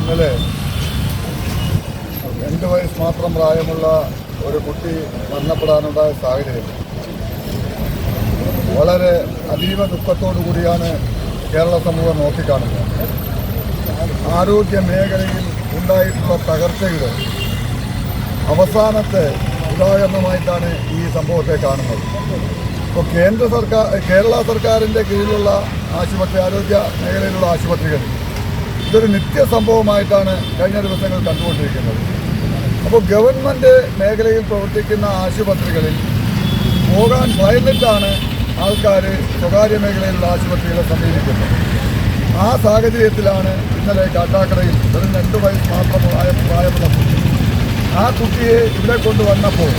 ഇന്നലെ 2 വയസ്സ് മാത്രം പ്രായമുള്ള ഒരു കുട്ടി മരണപ്പെടാനുണ്ടായ സാഹചര്യം വളരെ അതീവ ദുഃഖത്തോടു കൂടിയാണ് കേരള സമൂഹം നോക്കിക്കാണുന്നത്. ആരോഗ്യ മേഖലയിൽ ഉണ്ടായിട്ടുള്ള തകർച്ചയുടെ അവസാനത്തെ ഉദാഹരണമായിട്ടാണ് ഈ സംഭവത്തെ കാണുന്നത്. ഇപ്പോൾ കേരള സർക്കാരിൻ്റെ കീഴിലുള്ള ആശുപത്രി, ആരോഗ്യ മേഖലയിലുള്ള ആശുപത്രികൾ ഇതൊരു നിത്യസംഭവമായിട്ടാണ് കഴിഞ്ഞ ദിവസങ്ങൾ കണ്ടുകൊണ്ടിരിക്കുന്നത്. അപ്പോൾ ഗവൺമെൻറ് മേഖലയിൽ പ്രവർത്തിക്കുന്ന ആശുപത്രികളിൽ പോകാൻ ഭയന്നിട്ടാണ് ആൾക്കാർ സ്വകാര്യ മേഖലയിലുള്ള ആശുപത്രികളെ സമീപിക്കുന്നത്. ആ സാഹചര്യത്തിലാണ് ഇന്നലെ കാട്ടാക്കടയിൽ വെറും 2 വയസ്സ് മാത്രം പ്രായമുള്ള കുട്ടി, ആ കുട്ടിയെ ഇവിടെ കൊണ്ടുവന്നപ്പോൾ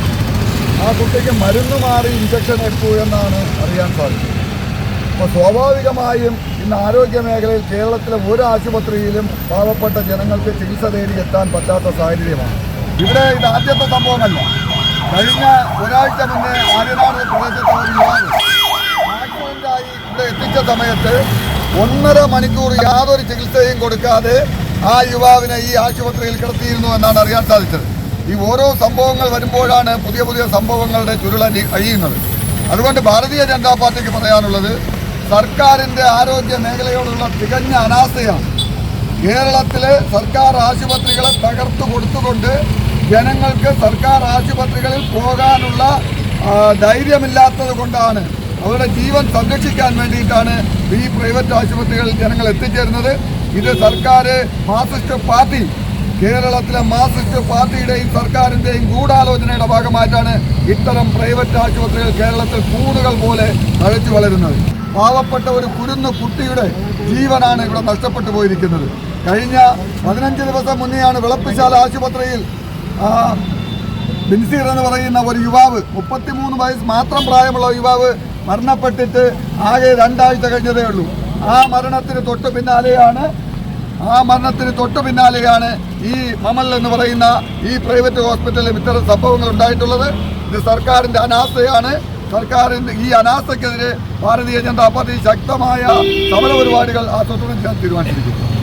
ആ കുട്ടിക്ക് മരുന്ന് മാറി ഇഞ്ചക്ഷൻ എടുത്തു എന്നാണ് അറിയാൻ സാധിച്ചത്. അപ്പോൾ സ്വാഭാവികമായും ഇന്ന് ആരോഗ്യ മേഖലയിൽ കേരളത്തിലെ ഒരു ആശുപത്രിയിലും പാവപ്പെട്ട ജനങ്ങൾക്ക് ചികിത്സ തേടി എത്താൻ പറ്റാത്ത സാഹചര്യമാണ്. ഇവിടെ ഇത് ആദ്യത്തെ സംഭവമല്ല. കഴിഞ്ഞ ഒരാഴ്ച മുന്നേ ആര്യനാട് പ്രദേശത്തെ ഒരു യുവാവ് ആക്സിഡൻ്റായി ഇവിടെ എത്തിച്ച സമയത്ത് 1.5 മണിക്കൂർ യാതൊരു ചികിത്സയും കൊടുക്കാതെ ആ യുവാവിനെ ഈ ആശുപത്രിയിൽ കിടത്തിയിരുന്നു എന്നാണ് അറിയാൻ സാധിച്ചത്. ഈ ഓരോ സംഭവങ്ങൾ വരുമ്പോഴാണ് പുതിയ പുതിയ സംഭവങ്ങളുടെ ചുരുള അഴിയുന്നത്. അതുകൊണ്ട് ഭാരതീയ ജനതാ പാർട്ടിക്ക് പറയാനുള്ളത്, സർക്കാരിൻ്റെ ആരോഗ്യ മേഖലയോടുള്ള തികഞ്ഞ അനാസ്ഥയാണ്. കേരളത്തിലെ സർക്കാർ ആശുപത്രികളെ തകർത്തു കൊടുത്തുകൊണ്ട് ജനങ്ങൾക്ക് സർക്കാർ ആശുപത്രികളിൽ പോകാനുള്ള ധൈര്യമില്ലാത്തത് കൊണ്ടാണ്, അവരുടെ ജീവൻ സംരക്ഷിക്കാൻ വേണ്ടിയിട്ടാണ് ഈ പ്രൈവറ്റ് ആശുപത്രികളിൽ ജനങ്ങൾ എത്തിച്ചേരുന്നത്. ഇത് സർക്കാർ മാർക്സിസ്റ്റ് പാർട്ടി, കേരളത്തിലെ മാർക്സിസ്റ്റ് പാർട്ടിയുടെയും സർക്കാരിൻ്റെയും ഗൂഢാലോചനയുടെ ഭാഗമായിട്ടാണ് ഇത്തരം പ്രൈവറ്റ് ആശുപത്രികൾ കേരളത്തിൽ കൂടുകൾ പോലെ തഴച്ചു വളരുന്നത്. പാവപ്പെട്ട ഒരു കുരുന്നു കുട്ടിയുടെ ജീവനാണ് ഇവിടെ നഷ്ടപ്പെട്ടു പോയിരിക്കുന്നത്. കഴിഞ്ഞ 15 ദിവസം മുന്നെയാണ് വിളപ്പിശാല ആശുപത്രിയിൽ ബിൻസീർ എന്ന് പറയുന്ന ഒരു യുവാവ്, 33 വയസ്സ് മാത്രം പ്രായമുള്ള യുവാവ് മരണപ്പെട്ടിട്ട് ആകെ 2 ആഴ്ച കഴിഞ്ഞതേ ഉള്ളൂ. ആ മരണത്തിന് തൊട്ട് പിന്നാലെയാണ് ഈ മമൽ എന്ന് പറയുന്ന ഈ പ്രൈവറ്റ് ഹോസ്പിറ്റലിൽ ഇത്തരം സംഭവങ്ങൾ ഉണ്ടായിട്ടുള്ളത്. ഇത് സർക്കാരിൻ്റെ അനാസ്ഥയാണ്. സർക്കാരിൻ്റെ ഈ അനാസ്ഥയ്ക്കെതിരെ ഭാരതീയ ജനതാ പാർട്ടി ശക്തമായ സമര പരിപാടികൾ ആസൂത്രണം ചെയ്യാൻ തീരുമാനിച്ചിരിക്കുന്നു.